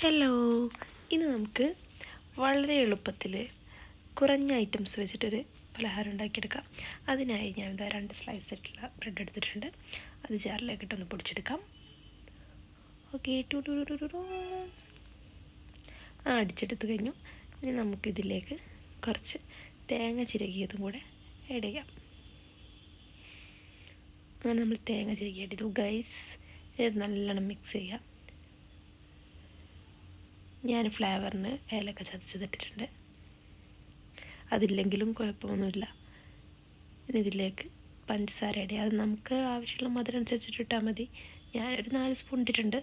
Hello, ഇന്ന് നമുക്ക് വളരെ എളുപ്പത്തിൽ കുറഞ്ഞ ഐറ്റംസ് വെച്ചിട്ടൊരു പലഹാരം ഉണ്ടാക്കിയെടുക്കാം. അതിനായി ഞാൻ ഇതാ 2 സ്ലൈസ് ആയിട്ടുള്ള ബ്രെഡ് എടുത്തിട്ടുണ്ട്. അത് ജാറിലേക്കിട്ടൊന്ന് പൊടിച്ചെടുക്കാം. ഓക്കെ, അടിച്ചെടുത്ത് കഴിഞ്ഞു. ഇനി നമുക്കിതിലേക്ക് കുറച്ച് തേങ്ങ ചിരകിയതും കൂടെ ആഡ് ചെയ്യാം. അങ്ങനെ നമ്മൾ തേങ്ങ ചിരകിയിട്ടു ഗൈസ്. ഇത് നല്ലോണം മിക്സ് ചെയ്യാം. ഞാൻ ഫ്ലേവറിന് ഏലക്ക ചതച്ചതിട്ടിട്ടുണ്ട്. അതില്ലെങ്കിലും കുഴപ്പമൊന്നുമില്ല. ഇനി ഇതിലേക്ക് പഞ്ചസാര ആഡ് ചെയ്യാം. അത് നമുക്ക് ആവശ്യമുള്ള മധുരം അനുസരിച്ചിട്ട് ഇട്ടാൽ മതി. ഞാനൊരു 4 സ്പൂൺ ഇട്ടിട്ടുണ്ട്.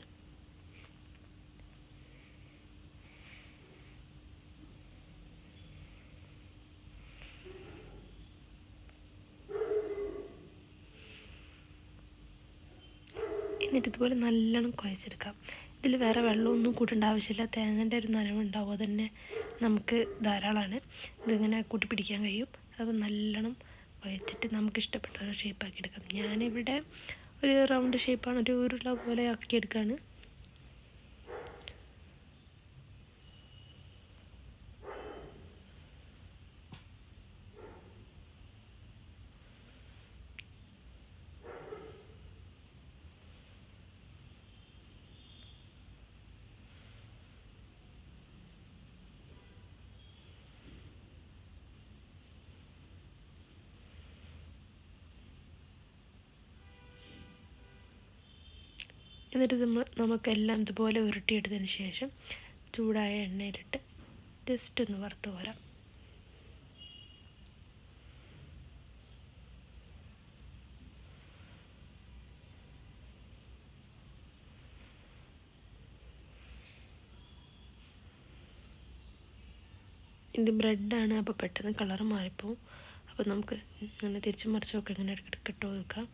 എന്നിട്ട് ഇതുപോലെ നല്ലോണം കുഴച്ചെടുക്കാം. ഇതിൽ വേറെ വെള്ളമൊന്നും കൂട്ടേണ്ട ആവശ്യമില്ല. തേങ്ങൻ്റെ ഒരു നനവുണ്ടാവും, അതുതന്നെ നമുക്ക് ധാരാളമാണ്. ഇതിങ്ങനെ കൂട്ടി പിടിക്കാൻ കഴിയും. അപ്പോൾ നല്ലോണം കുഴച്ചിട്ട് നമുക്ക് ഇഷ്ടപ്പെട്ട ഒരു ഷേപ്പാക്കി എടുക്കാം. ഞാനിവിടെ ഒരു റൗണ്ട് ഷേപ്പാണ്, ഒരു ഉരുള പോലെ ആക്കിയെടുക്കുകയാണ്. എന്നിട്ട് നമുക്കെല്ലാം ഇതുപോലെ ഉരുട്ടിയെടുത്തതിന് ശേഷം ചൂടായ എണ്ണയിലിട്ട് ജസ്റ്റ് ഒന്ന് വറുത്ത് പോരാം. ഇത് ബ്രെഡാണ്, അപ്പോൾ പെട്ടെന്ന് കളർ മാറിപ്പോവും. അപ്പോൾ നമുക്ക് ഇങ്ങനെ തിരിച്ചും മറിച്ചുമൊക്കെ ഇങ്ങനെ ഇടയ്ക്കിടയ്ക്ക് ഇട്ട് കൊടുക്കാം.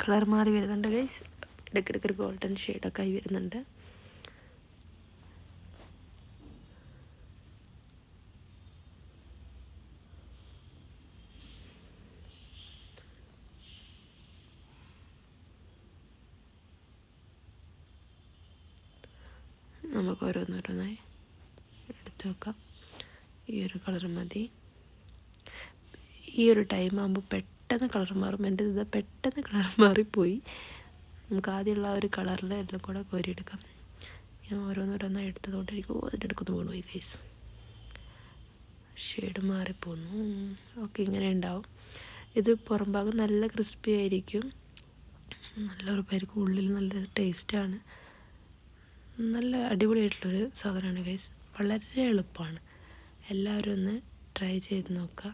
കളർ മാറി വരുന്നുണ്ട് ഗൈസ്. ഇടയ്ക്കിടയ്ക്ക് ഒരു ഗോൾഡൻ ഷെയ്ഡൊക്കെ ആയി വരുന്നുണ്ട്. നമുക്ക് ഓരോന്നോരോന്നായി എടുത്ത് വെക്കാം. ഈ ഒരു കളർ മതി. ഈ ഒരു ടൈം ആകുമ്പോൾ പെട്ടെന്ന് കളർ മാറും. എൻ്റെ ഇത് പെട്ടെന്ന് കളർ മാറിപ്പോയി. നമുക്ക് ആദ്യമുള്ള ആ ഒരു കളറിൽ എല്ലാം കൂടെ കോരിയെടുക്കാം. ഞാൻ ഓരോന്നോരോന്നായി എടുത്തതുകൊണ്ടായിരിക്കും അതിനെടുക്കുന്നു വീണുപോയി ഗൈസ്. ഷെയ്ഡ് മാറിപ്പോന്നു. ഓക്കെ, ഇങ്ങനെ ഉണ്ടാവും. ഇത് പുറം ഭാഗം നല്ല ക്രിസ്പി ആയിരിക്കും, നല്ല ഉറപ്പായിരിക്കും. ഉള്ളിൽ നല്ല ടേസ്റ്റാണ്. നല്ല അടിപൊളിയായിട്ടുള്ളൊരു സാധനമാണ് ഗൈസ്. വളരെ എളുപ്പമാണ്. എല്ലാവരും ഒന്ന് ട്രൈ ചെയ്ത് നോക്കുക.